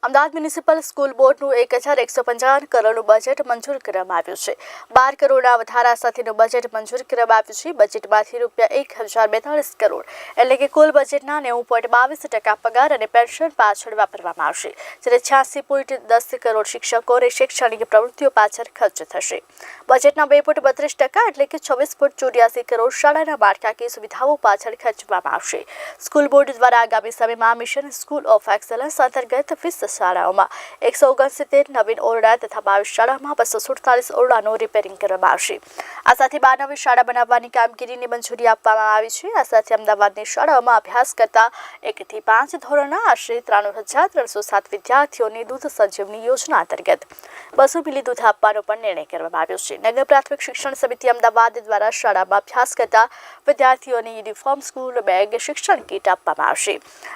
Ahmedabad municipal school બોર્ડનું 1155 કરોડનું budget મંજૂર કરવામાં આવ્યું છે। 12 કરોડના વધારા સાથેનું બજેટ મંજૂર કરવામાં આવ્યું છે। બજેટમાંથી ₹1042 કરોડ એટલે કે કુલ બજેટના 90.22% પગાર અને પેન્શન પાછળ વાપરવામાં આવશે, જ્યારે 86.10 કરોડ શિક્ષકો અને શૈક્ષણિક પ્રવૃત્તિઓ પાછળ ખર્ચ થશે। બજેટના 2.32% એટલે કે 26.84 કરોડ શાળાના માળખાકીય સુવિધાઓ પાછળ ખર્ચવામાં આવશે। સ્કૂલ બોર્ડ દ્વારા આગામી સમયમાં મિશન સ્કૂલ ઓફ એક્સલન્સ અંતર્ગત ફીસ શાળાઓમાં 169 નવીન ઓરડા તથા 22 શાળામાં 247 ઓરડાનું રિપેરિંગ કરવામાં આવશે। આ સાથે 12 નવી શાળા બનાવવાની કામગીરીની મંજૂરી આપવામાં આવી છે। આ સાથે અમદાવાદની શાળાઓમાં અભ્યાસ કરતા 1 થી 5 ધોરણના આશરે 93,307 વિદ્યાર્થીઓની દૂધ સંજીવની યોજના અંતર્ગત 200 મિલી દૂધ આપવાનો પણ નિર્ણય કરવામાં આવ્યો છે। નગર પ્રાથમિક શિક્ષણ સમિતિ અમદાવાદ દ્વારા શાળામાં અભ્યાસ કરતા વિદ્યાર્થીઓને યુનિફોર્મ, સ્કૂલ બેગ, શિક્ષણ કીટ આપવામાં આવશે।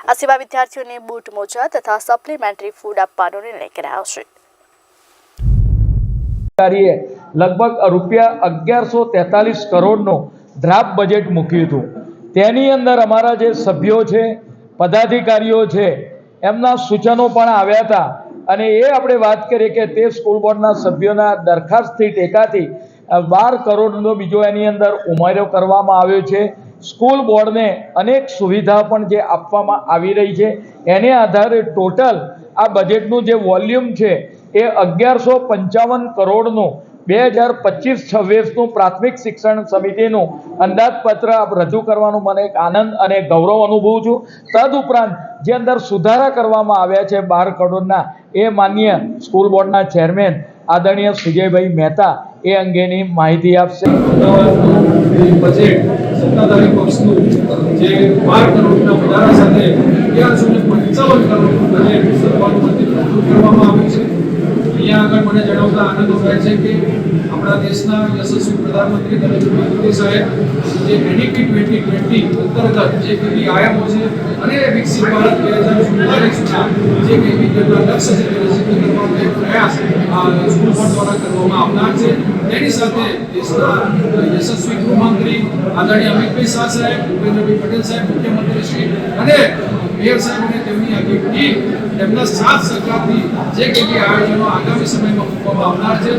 આ સિવાય વિદ્યાર્થીઓને બૂટ, મોજા તથા સપ્લિમેન્ટરી ફૂડ આપવાનો નિર્ણય કરાયો છે। લગભગ ₹1143 કરોડનું ડ્રાફ્ટ બજેટ મૂક્યું હતું। તેની અંદર અમારા જે સભ્યો છે, પદાધિકારીઓ છે, એમના સૂચનો પણ આવ્યા હતા અને એ આપણે વાત કરીએ કે તે સ્કૂલ બોર્ડના સભ્યોના દરખાસ્તથી ટેકાથી 12 કરોડનો બીજો એની અંદર ઉમેરો કરવામાં આવ્યો છે। સ્કૂલ બોર્ડને અનેક સુવિધા પણ જે આપવામાં આવી રહી છે, એને આધારે ટોટલ આ બજેટનું જે વોલ્યુમ છે એ 1155 કરોડનું 2025-26નું પ્રાથમિક શિક્ષણ સમિતિનું અંદાજપત્ર રજૂ કરવાનું મને એક આનંદ અને ગૌરવ અનુભવું છું। તદુપરાંત જે અંદર સુધારા કરવામાં આવ્યા છે 12 કરોડના, એ માનનીય સ્કૂલ બોર્ડના ચેરમેન આદરણીય સુજયભાઈ મહેતા એ અંગેની માહિતી આપશે। બજેટ સત્તાધારી પક્ષનું જે 12 કરોડના વધારા સાથે 1155 કરોડનું બજેટ સર્વાનુમતે મંજૂર કરવામાં આવ્યું છે। અહીંયા આગળ મને જણાવતા આનંદ થાય છે કે આપણા દેશના યશસ્વી પ્રધાનમંત્રી નરેન્દ્ર મોદી સાહેબ જે એનઈપી 2020 અંતર્ગત જે કઈ આયામો છે અને વિકસિત ભારત 2047ના જે કઈ લક્ષ્ય છે તેને સિદ્ધ કરવાનો એક પ્રયાસ આ સ્કૂલ બોર્ડ દ્વારા કરવામાં આવનાર છે। તેની સાથે દેશના યશસ્વી ગૃહમંત્રી આદરણીય અમિતભાઈ શાહ સાહેબ, ભૂપેન્દ્રભાઈ પટેલ સાહેબ, મુખ્યમંત્રી શ્રી અને મેયર સાહેબ અને તેમની આખી ટીમ તેમના સાથ સહકારથી જે કઈ આયોજનો આગામી સમયમાં મૂકવામાં આવનાર છે